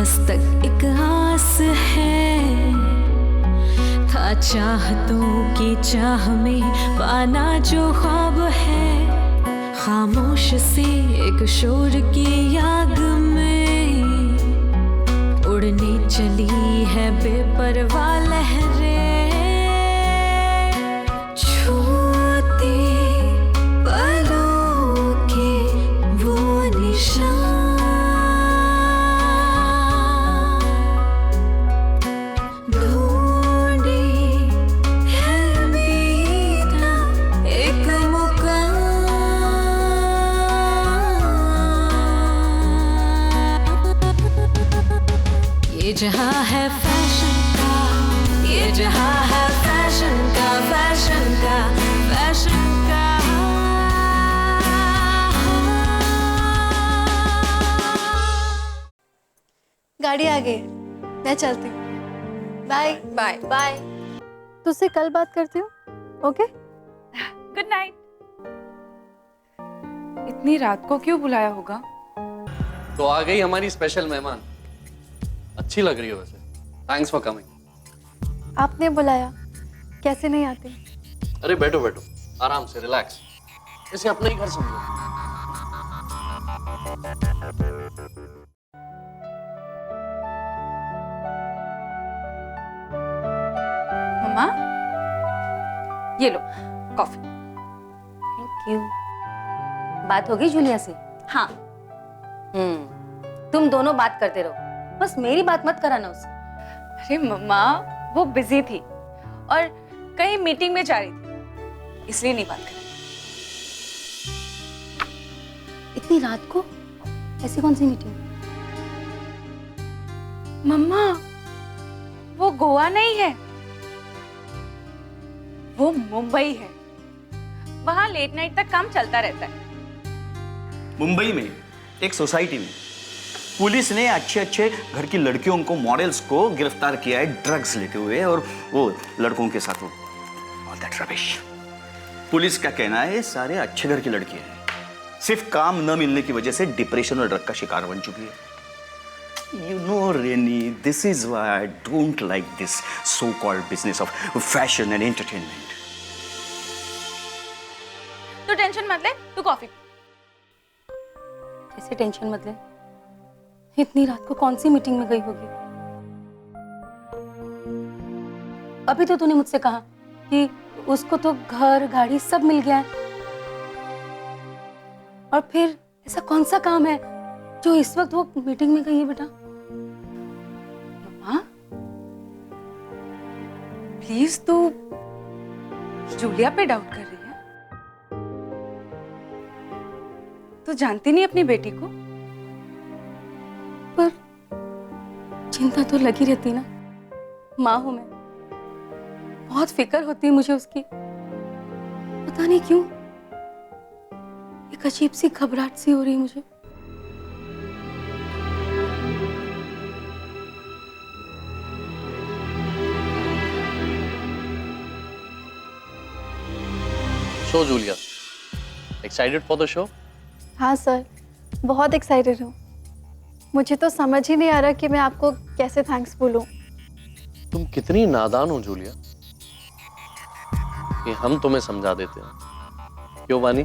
सांस तक एक आस है, था चाहतों की चाह में पाना जो ख्वाब है, खामोश सी एक शोर की आग में उड़ने चली है बेपरवाह लहरें, छूते पलों के वो निशान, ढूंढे है बेटा एक मुकाम, ये जहां है फैशन का, ये जहां है फैशन का, फैशन का, फैशन का। गाड़ी आ गई, मैं चलती हूँ। Bye bye bye. तुझसे कल बात करती हूँ, ओके? Good night. इतनी रात को क्यों बुलाया होगा? तो आ गई हमारी स्पेशल मेहमान। अच्छी लग रही हो वैसे। Thanks for coming. आपने बुलाया, कैसे नहीं आते? अरे बैठो बैठो, आराम से रिलैक्स, इसे अपना ही घर समझो। मम्मा, ये लो कॉफी। Thank you. बात होगी जूलिया से? हाँ। तुम दोनों बात करते रहो, बस मेरी बात मत कराना उससे। अरे मम्मा, वो बिजी थी और कहीं मीटिंग में जा रही थी, इसलिए नहीं बात करी। इतनी रात को ऐसी कौन सी मीटिंग? मम्मा, वो गोवा नहीं है, वो मुंबई है। वहां लेट नाइट तक काम चलता रहता है। मुंबई में एक सोसाइटी में पुलिस ने अच्छे अच्छे घर की लड़कियों को, मॉडल्स को गिरफ्तार किया है ड्रग्स लेते हुए, और वो लड़कों के साथ वो ऑल दैट रबिश। पुलिस का कहना है सारे अच्छे घर की लड़कियां हैं, सिर्फ काम न मिलने की वजह से डिप्रेशन और ड्रग का शिकार बन चुकी है। You know rainy, this is why I don't like this so called business of fashion and entertainment. तो टेंशन मत ले, तू कॉफी। कैसे टेंशन मत ले? इतनी रात को कौन सी मीटिंग में गई होगी? अभी तो तूने मुझसे कहा कि उसको तो घर गाड़ी सब मिल गया है, और फिर ऐसा कौन सा काम है जो इस वक्त वो मीटिंग में गई है? बेटा मम्मा, प्लीज तू जूलिया पे डाउट कर रही है? तू जानती नहीं अपनी बेटी को? पर चिंता तो लगी रहती ना, माँ हूं मैं, बहुत फिक्र होती है मुझे उसकी। पता नहीं क्यों एक अजीब सी घबराहट सी हो रही है मुझे। Show Julia, excited for the show? हाँ सर, बहुत एक्साइटेड हूँ। मुझे तो समझ ही नहीं आ रहा कि मैं आपको कैसे थैंक्स बोलूं। तुम कितनी नादान हो जूलिया, कि हम तुम्हें समझा देते हैं। क्यों वानी?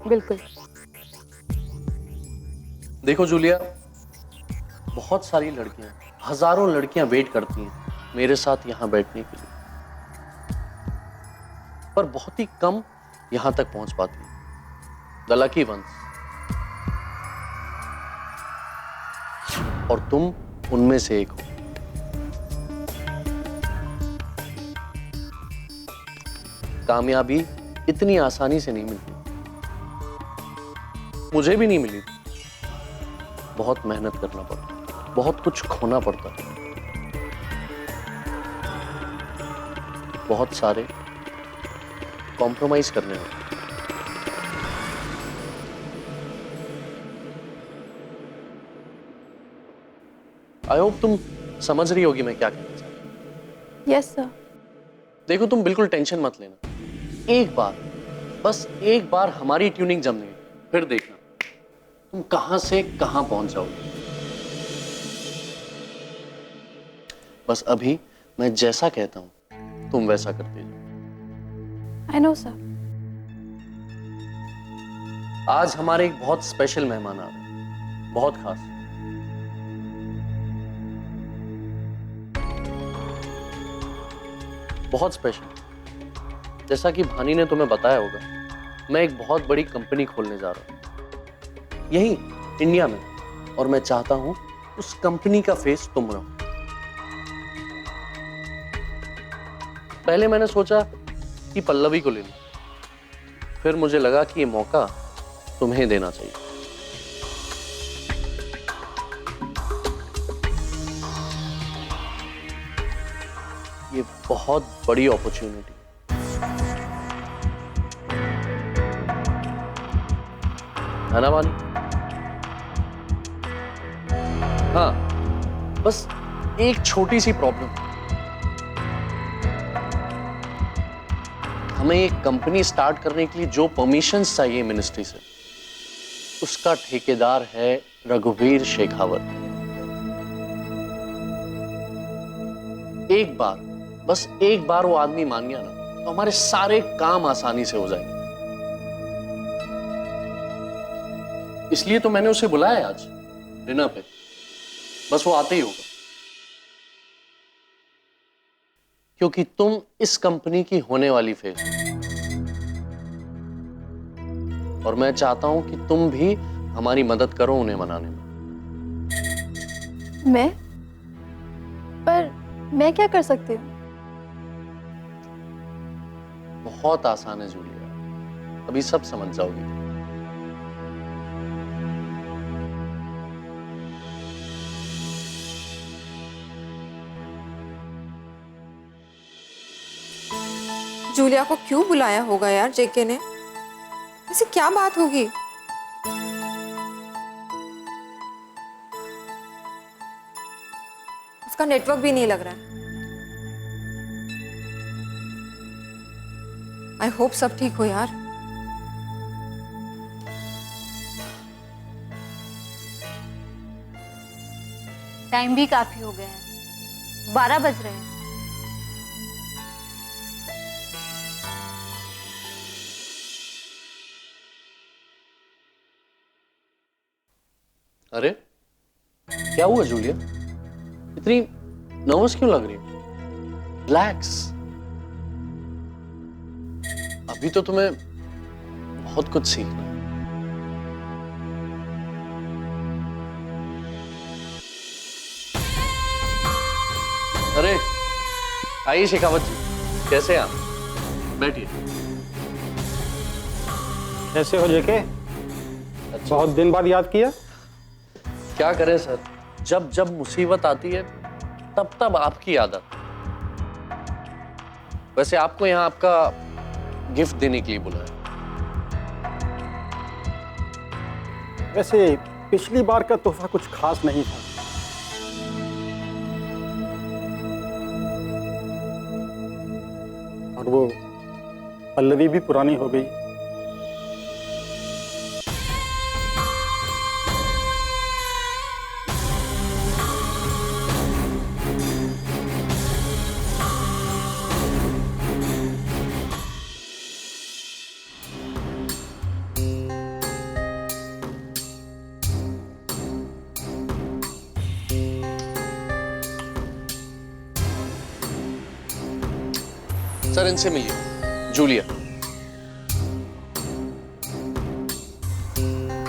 बिल्कुल। देखो जूलिया, बहुत सारी लड़कियां, हजारों लड़कियां वेट करती हैं मेरे साथ यहां बैठने के लिए, पर बहुत ही कम यहां तक पहुंच पाती हैं। The lucky ones. और तुम उनमें से एक हो। कामयाबी इतनी आसानी से नहीं मिलती, मुझे भी नहीं मिली। बहुत मेहनत करना पड़ता, बहुत कुछ खोना पड़ता, बहुत सारे कॉम्प्रोमाइज करने होते। आई होप तुम समझ रही होगी मैं क्या कहना चाहता हूं। Yes sir. देखो तुम बिल्कुल टेंशन मत लेना, एक बार, बस एक बार हमारी ट्यूनिंग जमने, फिर देखना तुम कहां से कहां पहुंच जाओगे। बस अभी मैं जैसा कहता हूं तुम वैसा करते जाओ। I know sir. आज हमारे एक बहुत स्पेशल मेहमान आ रहे हैं, बहुत खास। बहुत स्पेशल। जैसा कि भानी ने तुम्हें बताया होगा, मैं एक बहुत बड़ी कंपनी खोलने जा रहा हूं यही इंडिया में, और मैं चाहता हूं उस कंपनी का फेस तुम रहो। पहले मैंने सोचा कि पल्लवी को ले लूं, फिर मुझे लगा कि ये मौका तुम्हें देना चाहिए। ये बहुत बड़ी अपॉर्चुनिटी है ना वानी? हाँ, बस एक छोटी सी प्रॉब्लम। हमें एक कंपनी स्टार्ट करने के लिए जो परमिशंस चाहिए मिनिस्ट्री से, उसका ठेकेदार है रघुवीर शेखावत। एक बार, बस एक बार वो आदमी मान गया ना, तो हमारे सारे काम आसानी से हो जाएंगे। इसलिए तो मैंने उसे बुलाया है आज डिनर पे, बस वो आते ही होगा। क्योंकि तुम इस कंपनी की होने वाली फेस हो, और मैं चाहता हूं कि तुम भी हमारी मदद करो उन्हें मनाने में। मैं? पर मैं क्या कर सकती हूँ? बहुत आसान है जूलिया, अभी सब समझ जाओगी। जूलिया को क्यों बुलाया होगा यार जेके ने? ऐसी क्या बात होगी? उसका नेटवर्क भी नहीं लग रहा है। आई होप सब ठीक हो यार। टाइम भी काफी हो गया है, 12 बज रहे हैं। अरे क्या हुआ जूलिया, इतनी नर्वस क्यों लग रही है? रिलैक्स, अभी तो तुम्हें बहुत कुछ सीखना है। अरे आइए शेखावत जी, कैसे हैं आप? बैठिए। कैसे हो जेके? बहुत दिन बाद याद किया। क्या करें सर, जब जब मुसीबत आती है तब तब आपकी याद आती है। वैसे आपको यहाँ आपका गिफ्ट देने के लिए बुलाया। वैसे पिछली बार का तोहफा कुछ खास नहीं था। और वो पल्लवी भी पुरानी हो गई। सर इनसे मिलिए, जूलिया।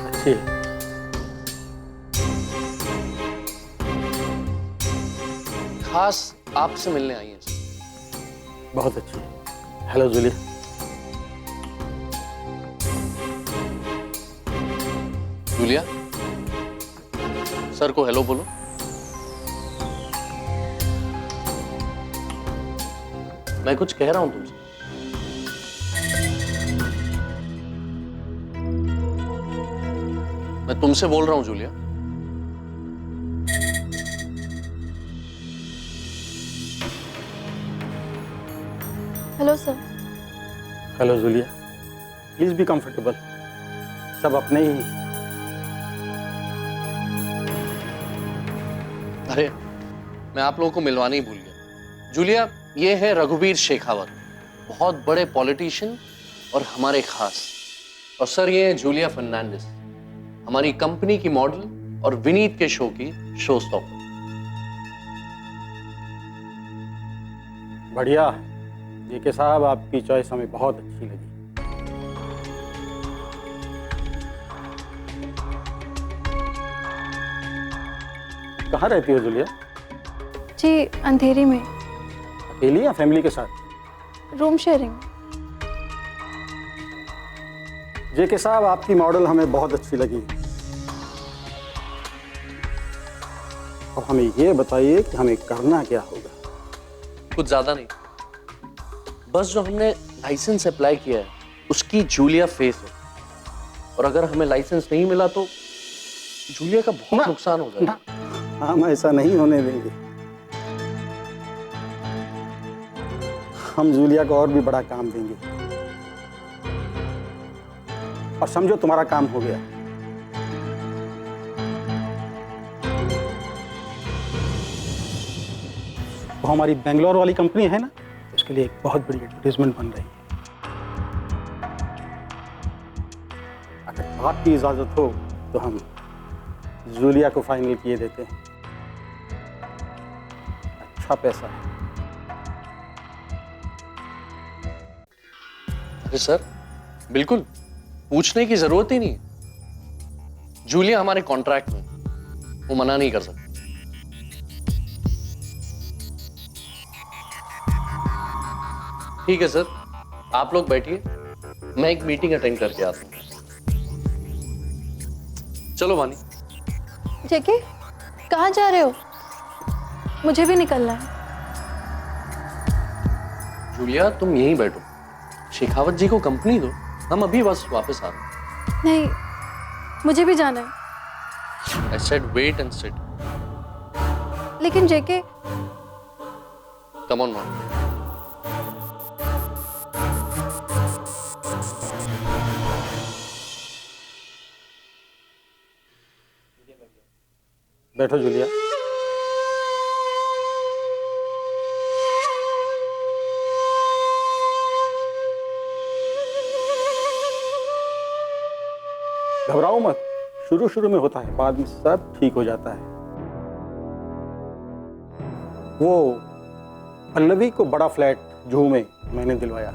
अच्छी है। खास आपसे मिलने आई हैं सर। बहुत अच्छी है। Hello Julia. जूलिया, सर को हेलो बोलो। मैं कुछ कह रहा हूं तुमसे। मैं तुमसे बोल रहा हूं Julia. Hello sir. Hello Julia, please be comfortable. सब अपने ही। अरे मैं आप लोगों को मिलवाना ही भूल गया। जूलिया, ये है रघुवीर शेखावत, बहुत बड़े पॉलिटिशियन और हमारे खास। और सर, ये है जूलिया फर्नांडिस, हमारी कंपनी की मॉडल और विनीत के शो की शो स्टॉपर। बढ़िया जेके साहब, आपकी चॉइस हमें बहुत अच्छी लगी। कहाँ रहती हो जूलिया? जी अंधेरी में, अकेली या फैमिली के साथ? Room sharing. जेके साहब, आपकी मॉडल हमें बहुत अच्छी लगी। अब हमें ये बताइए कि हमें करना क्या होगा? कुछ ज्यादा नहीं, बस जो हमने लाइसेंस अप्लाई किया है उसकी जूलिया फेस है, और अगर हमें लाइसेंस नहीं मिला तो जूलिया का बहुत नुकसान हो जाएगा। हम ऐसा नहीं होने देंगे। हम जूलिया को और भी बड़ा काम देंगे, और समझो तुम्हारा काम हो गया। वो हमारी बेंगलोर वाली कंपनी है ना, उसके लिए एक बहुत बड़ी एडवर्टाइजमेंट बन रही है। अगर आपकी इजाजत हो तो हम जूलिया को फाइनल किए देते हैं। अच्छा पैसा है। अरे सर, बिल्कुल पूछने की जरूरत ही नहीं। जूलिया हमारे कॉन्ट्रैक्ट में, वो मना नहीं कर सकती। ठीक है सर, आप लोग बैठिए, मैं एक मीटिंग अटेंड करके आता हूँ। चलो वानी। जेके, कहाँ जा रहे हो? मुझे भी निकलना है। जूलिया, तुम यहीं बैठो, शेखावत जी को कंपनी दो, हम अभी बस वापस आ रहे हैं। नहीं, मुझे भी जाना है। I said wait and sit. लेकिन जेके, Come on, man. बैठो जूलिया। घबराओ मत, शुरू में होता है, बाद में सब ठीक हो जाता है। वो पल्लवी को बड़ा फ्लैट जुहू में मैंने दिलवाया,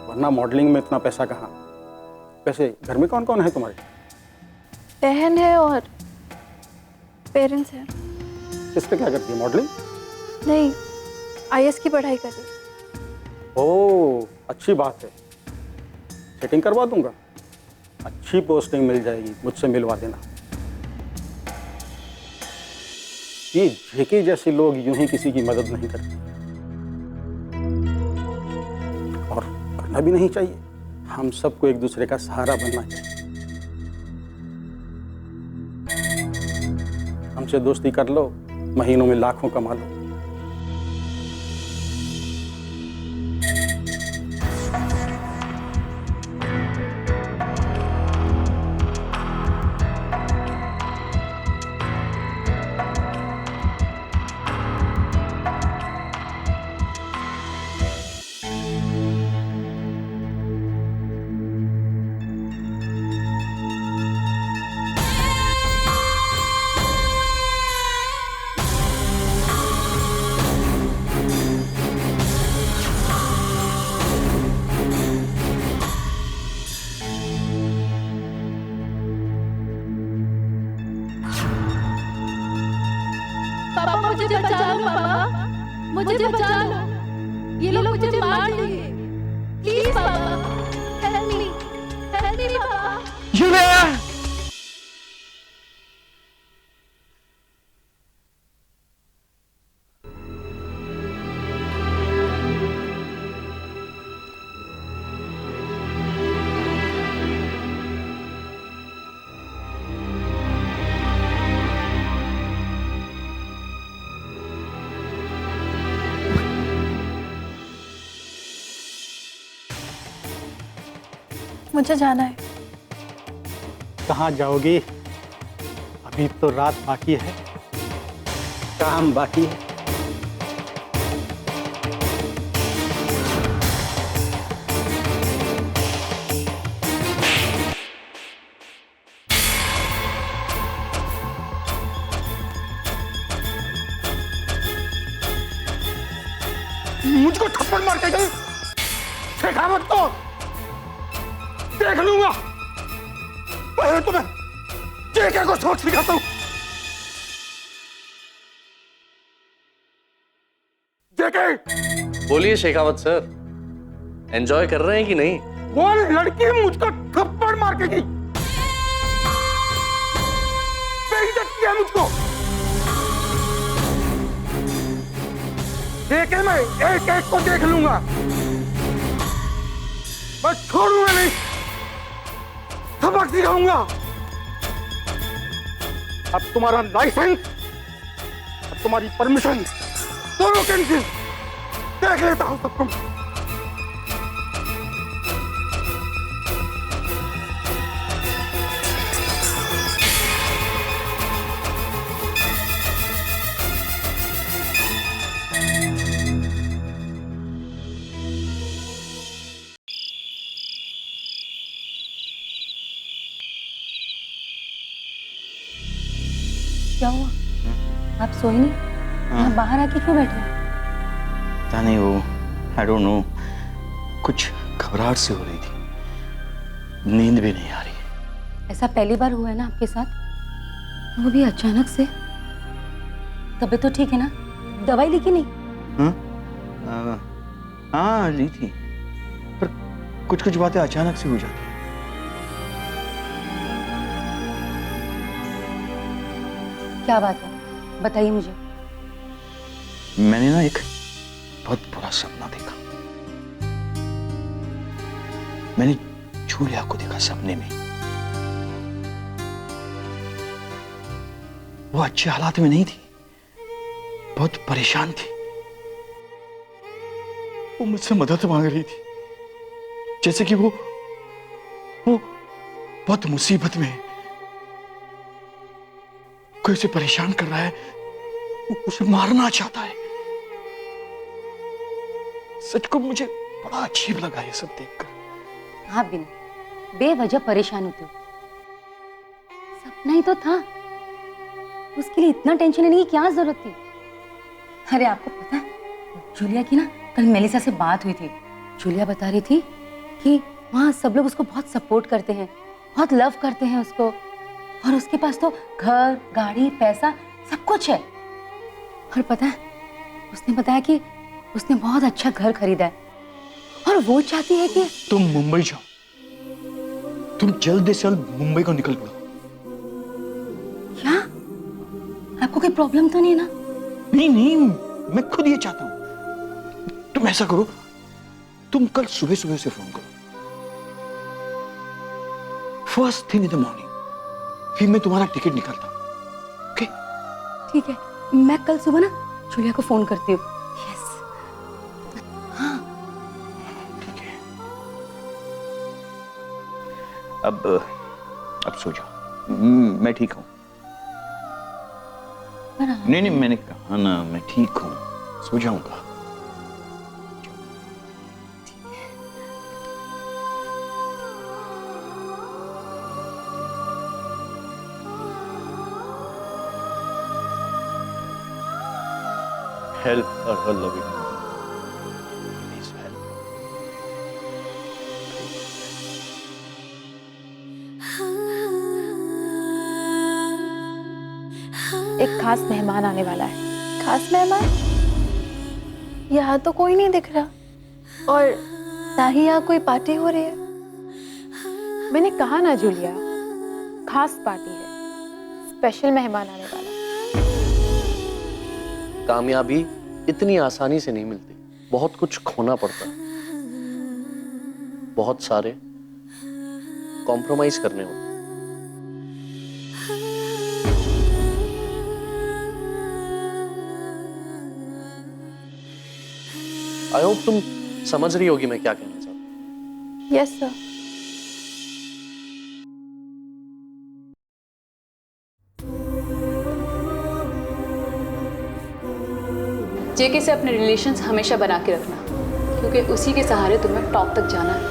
वरना मॉडलिंग में इतना पैसा कहाँ। वैसे घर में कौन कौन है तुम्हारे? बहन है और पेरेंट्स हैं। सिस्टर क्या करती है? मॉडलिंग? नहीं, आईएएस की पढ़ाई कर रही। ओह, अच्छी बात है, सेटिंग करवा दूंगा। अच्छी पोस्टिंग मिल जाएगी, मुझसे मिलवा देना। ये जेके जैसे लोग यूं ही किसी की मदद नहीं करते, और करना भी नहीं चाहिए। हम सबको एक दूसरे का सहारा बनना चाहिए। हमसे दोस्ती कर लो, महीनों में लाखों कमा लो। पापा मुझे बचा लो, पापा मुझे बचा लो, ये लोग मुझे मार देंगे, प्लीज पापा, हेल्प मी पापा। जूलिया! मुझे जाना है। कहाँ जाओगी? अब अभी तो रात बाकी है, काम बाकी है। मुझको थप्पड़ मार के गई, शेखावत को देख लूंगा। पहले तो मैं जेके को सोच सिखाता हूं। जेके, बोलिए शेखावत सर, एंजॉय कर रहे हैं कि नहीं? वो लड़की मुझको थप्पड़ मार के गई, बेइज्जत किया मुझको। जेके मैं एक एक को देख लूंगा, मैं छोड़ूंगा नहीं, सबक सिखाऊंगा। अब तुम्हारा लाइसेंस, अब तुम्हारी परमिशन दोनों कैंसिल। देख लेता हूं सबको। क्या हुआ? आप सोए नहीं? यहाँ बाहर आके क्यों बैठे हैं? पता नहीं, वो आई डोंट नो, कुछ घबराहट से हो रही थी, नींद भी नहीं आ रही। ऐसा पहली बार हुआ है ना आपके साथ? वो भी अचानक से। तबीयत तो ठीक है ना? दवाई ली कि नहीं? हाँ ली थी, पर कुछ कुछ बातें अचानक से हो जाती हैं। क्या बात है, बताइए मुझे। मैंने ना एक बहुत बुरा सपना देखा। मैंने जूलिया को देखा सपने में। वो अच्छे हालात में नहीं थी, बहुत परेशान थी। वो मुझसे मदद मांग रही थी, जैसे कि वो बहुत मुसीबत में है, कोई उसे परेशान कर रहा है, उसे मारना चाहता है। सच को मुझे बड़ा अजीब लगा ये सब देखकर। आप भी बेवजह परेशान होते हो। सपना ही तो था, उसके लिए इतना टेंशन लेने की क्या जरूरत थी? अरे आपको पता है, जूलिया की ना कल मेलिसा से बात हुई थी। जूलिया बता रही थी कि वहाँ सब लोग उसको बहुत सपोर्ट करते हैं, बहुत लव करते हैं उसको, और उसके पास तो घर, गाड़ी, पैसा सब कुछ है। और पता है, उसने बताया कि उसने बहुत अच्छा घर खरीदा है और वो चाहती है कि तुम मुंबई जाओ, तुम जल्द से जल्द मुंबई को निकल पड़ो। क्या आपको कोई प्रॉब्लम तो नहीं ना? नहीं नहीं, मैं खुद ये चाहता हूं। तुम ऐसा करो, तुम कल सुबह सुबह से फोन करो, first thing in the morning, फिर मैं तुम्हारा टिकट निकालता हूं। ओके? ठीक है, मैं कल सुबह ना जूलिया को फोन करती हूँ। यस। हाँ ठीक है। अब सो जाओ। मैं ठीक हूं। नहीं नहीं, मैंने कहा ना मैं ठीक हूं, सो जाऊंगा। Help her loving mother. Please help. एक खास मेहमान आने वाला है। खास मेहमान? यहाँ तो कोई नहीं दिख रहा, और ना ही यहाँ कोई पार्टी हो रही है। मैंने कहा ना जूलिया, खास पार्टी है, स्पेशल मेहमान आने वाला है। कामयाबी इतनी आसानी से नहीं मिलती, बहुत कुछ खोना पड़ता है, बहुत सारे कॉम्प्रोमाइज करने होते हैं। आई होप तुम समझ रही होगी मैं क्या कहना चाहता हूं। Yes sir. जेके से अपने रिलेशंस हमेशा बना के रखना, क्योंकि उसी के सहारे तुम्हें टॉप तक जाना है।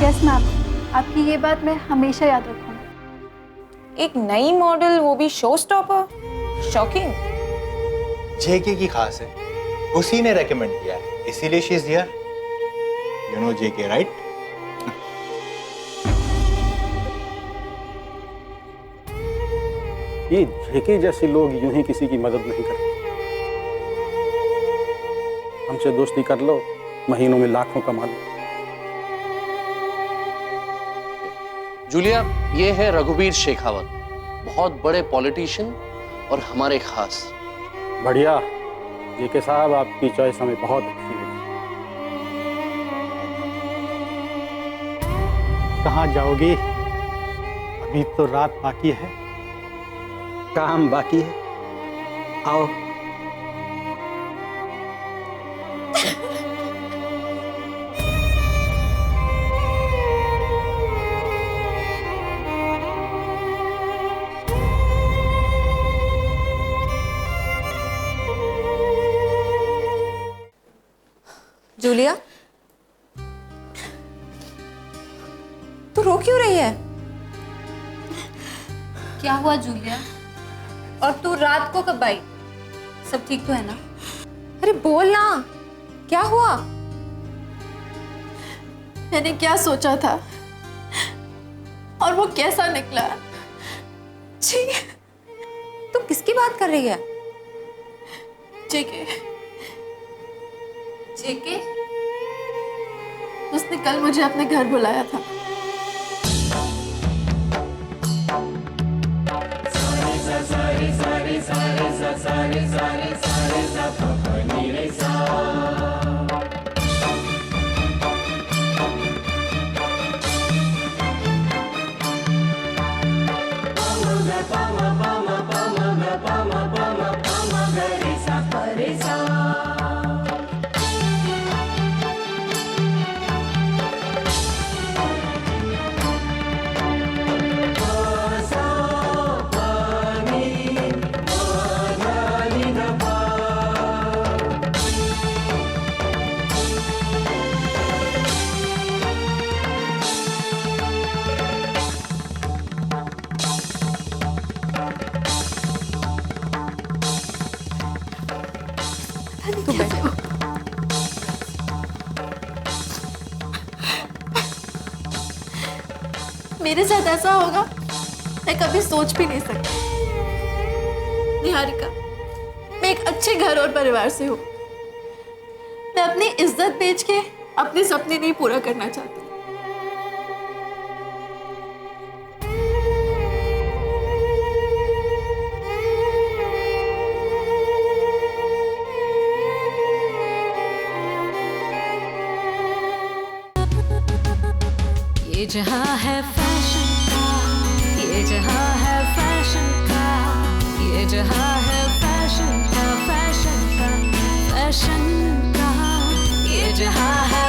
यस मैम, आपकी ये बात मैं हमेशा याद रखूंगी। एक नई मॉडल, वो भी शो स्टॉपर, शॉकिंग। जेके की खास है, उसी ने रेकमेंड किया है, इसीलिए she is here. You know JK right? ये जेके जैसे लोग यूं ही किसी की मदद नहीं करते। हमसे दोस्ती कर लो, महीनों में लाखों कमा लो। जूलिया, ये है रघुवीर शेखावत, बहुत बड़े पॉलिटिशियन और हमारे खास। बढ़िया जेके साहब, आपकी चॉइस हमें बहुत अच्छी लगी। कहाँ जाओगी? अभी तो रात बाकी है, काम बाकी है। आओ। जूलिया, तू रो क्यों रही है? क्या हुआ जूलिया? और तू रात को कब आई? सब ठीक तो है ना? अरे बोल ना, क्या हुआ? मैंने क्या सोचा था और वो कैसा निकला। जी, तू किसकी बात कर रही है? जेके, जेके? उसने कल मुझे अपने घर बुलाया था। मेरे साथ ऐसा होगा मैं कभी सोच भी नहीं सकती। निहारिका, मैं एक अच्छे घर और परिवार से हूँ। मैं अपनी इज्जत बेच के अपने सपने नहीं पूरा करना चाहती। ये जहाँ है फैशन का, ये जहाँ है फैशन का, ये जहाँ है फैशन का, फैशन का, फैशन का, ये जहाँ है